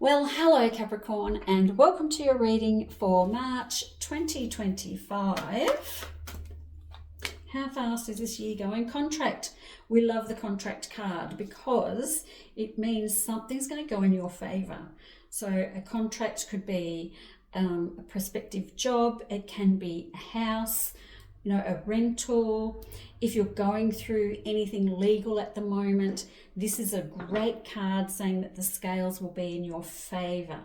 Well, hello Capricorn, and welcome to your reading for March 2025. How fast is this year going? Contract. We love the contract card because it means something's going to go in your favour. So a contract could be a prospective job, it can be a house, a rental. If you're going through anything legal at the moment, this is a great card saying that the scales will be in your favour.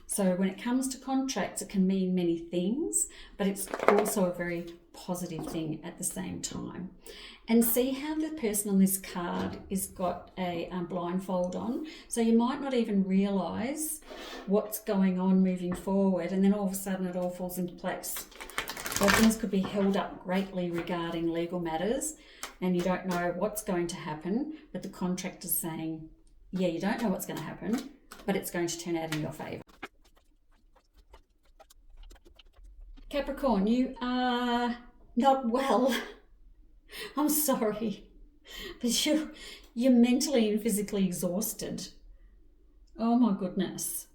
So when it comes to contracts, it can mean many things, but it's also a very positive thing at the same time. And see how the person on this card has got a blindfold on. So you might not even realise what's going on moving forward, and then all of a sudden it all falls into place. So things could be held up greatly regarding legal matters and you don't know what's going to happen, but the contract is saying, yeah, you don't know what's going to happen, but it's going to turn out in your favour. Capricorn, you are not well. I'm sorry, but you're mentally and physically exhausted. Oh my goodness.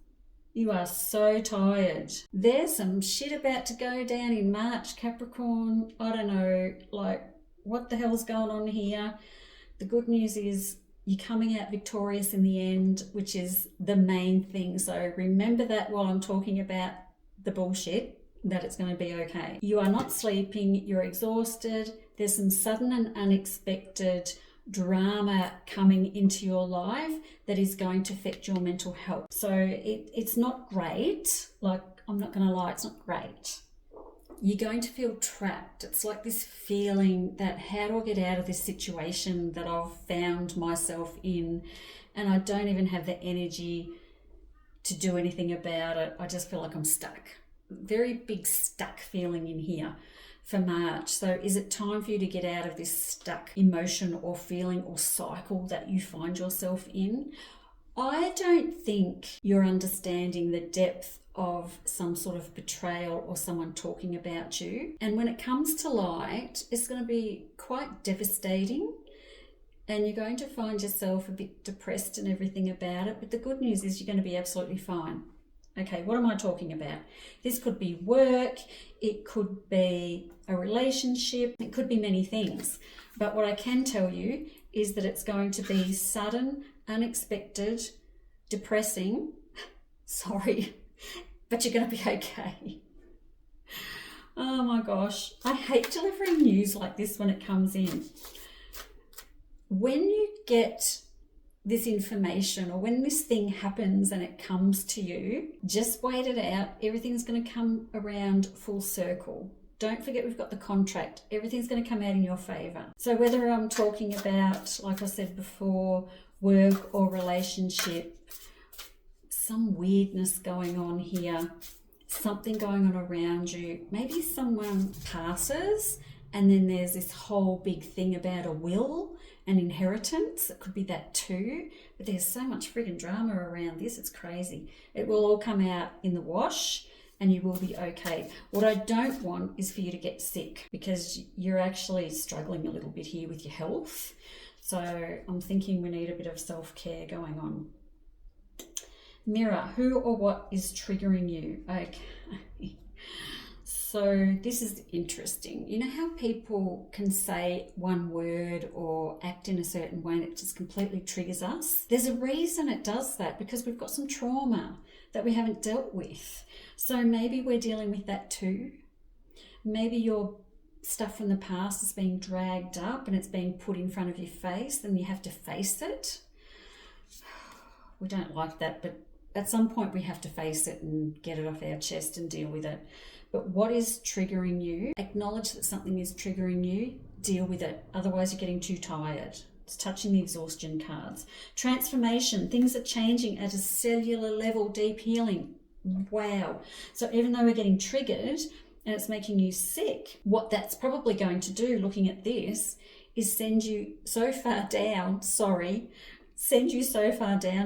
You are so tired. There's some shit about to go down in March, Capricorn. I don't know, what the hell's going on here? The good news is you're coming out victorious in the end, which is the main thing. So remember that while I'm talking about the bullshit, that it's going to be okay. You are not sleeping, you're exhausted. There's some sudden and unexpected drama coming into your life that is going to affect your mental health. So it's not great. I'm not going to lie, it's not great. You're going to feel trapped. It's like this feeling that, how do I get out of this situation that I've found myself in, and I don't even have the energy to do anything about it. I just feel like I'm stuck. Very big stuck feeling in here for March. So is it time for you to get out of this stuck emotion or feeling or cycle that you find yourself in? I don't think you're understanding the depth of some sort of betrayal or someone talking about you. And when it comes to light, it's going to be quite devastating and you're going to find yourself a bit depressed and everything about it. But the good news is you're going to be absolutely fine. Okay, what am I talking about? This could be work, it could be a relationship, it could be many things. But what I can tell you is that it's going to be sudden, unexpected, depressing. Sorry, but you're going to be okay. Oh my gosh, I hate delivering news like this when it comes in. When you get this information, or when this thing happens and it comes to you, just wait it out. Everything's going to come around full circle. Don't forget we've got the contract. Everything's going to come out in your favour. So whether I'm talking about, like I said before, work or relationship, some weirdness going on here, something going on around you. Maybe someone passes and then there's this whole big thing about a will and inheritance. It could be that too, but there's so much friggin' drama around this, it's crazy. It will all come out in the wash and you will be okay. What I don't want is for you to get sick, because you're actually struggling a little bit here with your health. So I'm thinking we need a bit of self-care going on. Mirror, who or what is triggering you? Okay. So this is interesting. You know how people can say one word or act in a certain way and it just completely triggers us? There's a reason it does that, because we've got some trauma that we haven't dealt with. So maybe we're dealing with that too. Maybe your stuff from the past is being dragged up and it's being put in front of your face and you have to face it. We don't like that, but at some point we have to face it and get it off our chest and deal with it. But what is triggering you? Acknowledge that something is triggering you, deal with it. Otherwise you're getting too tired. It's touching the exhaustion cards. Transformation, things are changing at a cellular level, deep healing. Wow. So even though we're getting triggered and it's making you sick, what that's probably going to do, looking at this, is send you so far down,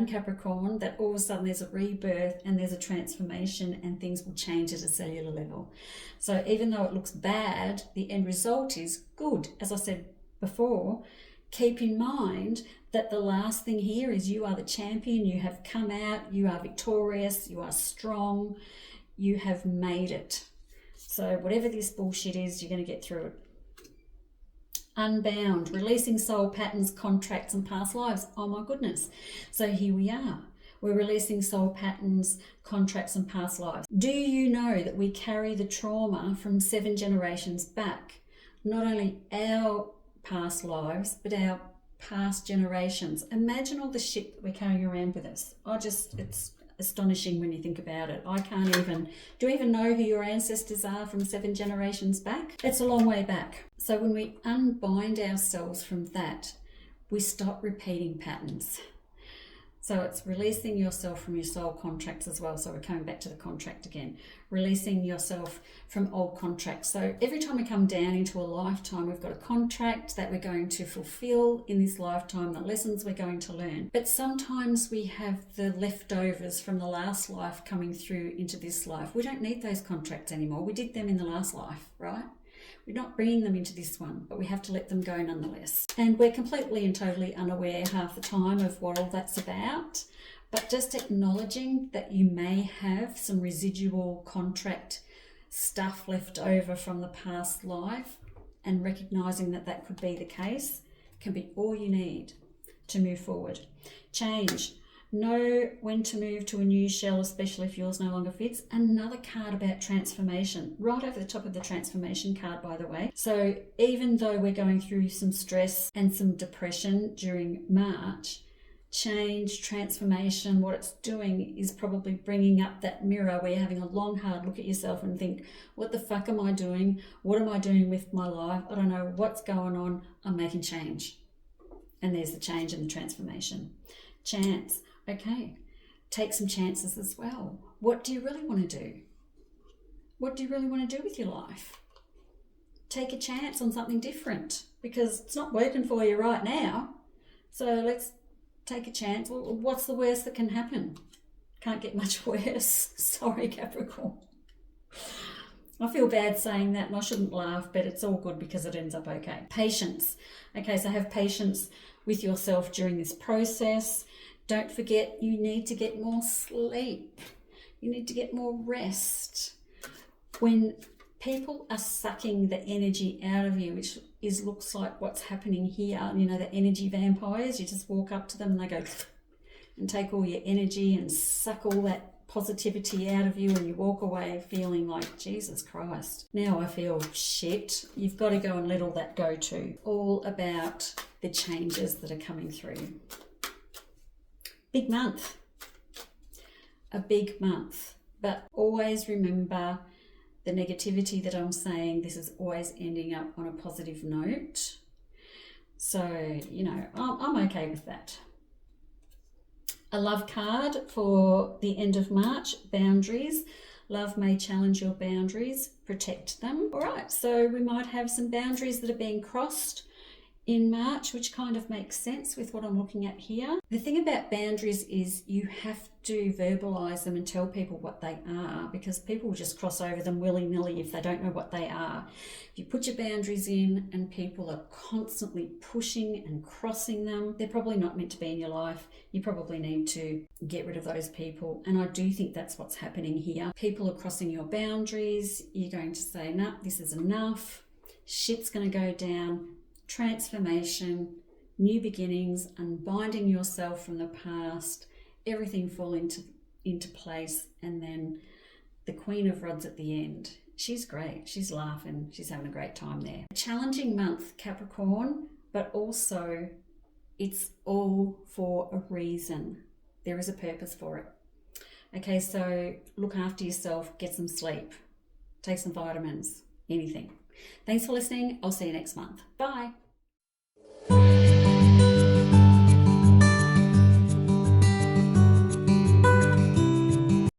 Capricorn, that all of a sudden there's a rebirth and there's a transformation and things will change at a cellular level. So even though it looks bad, the end result is good. As I said before, keep in mind that the last thing here is you are the champion, you have come out, you are victorious, you are strong, you have made it. So whatever this bullshit is, you're going to get through it. Unbound, releasing soul patterns, contracts and past lives. Oh my goodness. So here we are. We're releasing soul patterns, contracts and past lives. Do you know that we carry the trauma from 7 generations back? Not only our past lives, but our past generations. Imagine all the shit that we're carrying around with us. It's astonishing when you think about it. Do you even know who your ancestors are from 7 generations back? It's a long way back. So when we unbind ourselves from that, we stop repeating patterns. So it's releasing yourself from your soul contracts as well. So we're coming back to the contract again. Releasing yourself from old contracts. So every time we come down into a lifetime, we've got a contract that we're going to fulfill in this lifetime, the lessons we're going to learn. But sometimes we have the leftovers from the last life coming through into this life. We don't need those contracts anymore. We did them in the last life, right? We're not bringing them into this one, but we have to let them go nonetheless. And we're completely and totally unaware half the time of what all that's about. But just acknowledging that you may have some residual contract stuff left over from the past life and recognizing that that could be the case can be all you need to move forward. Change. Know when to move to a new shell, especially if yours no longer fits. Another card about transformation, right over the top of the transformation card, by the way. So even though we're going through some stress and some depression during March, change, transformation, what it's doing is probably bringing up that mirror where you're having a long, hard look at yourself and think, what the fuck am I doing? What am I doing with my life? I don't know what's going on. I'm making change. And there's the change and the transformation. Chance. Okay, take some chances as well. What do you really want to do? What do you really want to do with your life? Take a chance on something different because it's not working for you right now. So let's take a chance. Well, what's the worst that can happen? Can't get much worse. Sorry, Capricorn. I feel bad saying that and I shouldn't laugh, but it's all good because it ends up okay. Patience. Okay, so have patience with yourself during this process. Don't forget, you need to get more sleep. You need to get more rest. When people are sucking the energy out of you, which looks like what's happening here, you know, the energy vampires, you just walk up to them and they go and take all your energy and suck all that positivity out of you and you walk away feeling like, Jesus Christ, now I feel shit. You've got to go and let all that go too. All about the changes that are coming through. Big month, a big month, but always remember the negativity that I'm saying, this is always ending up on a positive note. So, you know, I'm okay with that. A love card for the end of March, boundaries. Love may challenge your boundaries, protect them. All right, so we might have some boundaries that are being crossed in March, which kind of makes sense with what I'm looking at here. The thing about boundaries is you have to verbalize them and tell people what they are because people will just cross over them willy-nilly if they don't know what they are. If you put your boundaries in and people are constantly pushing and crossing them, they're probably not meant to be in your life. You probably need to get rid of those people. And I do think that's what's happening here. People are crossing your boundaries. You're going to say, nah, this is enough. Shit's going to go down. Transformation, new beginnings, unbinding yourself from the past, everything fall into place, and then the Queen of Rods at the end. She's great. She's laughing. She's having a great time there. A challenging month, Capricorn, but also it's all for a reason. There is a purpose for it. Okay, so look after yourself, get some sleep, take some vitamins, anything. Thanks for listening. I'll see you next month. Bye.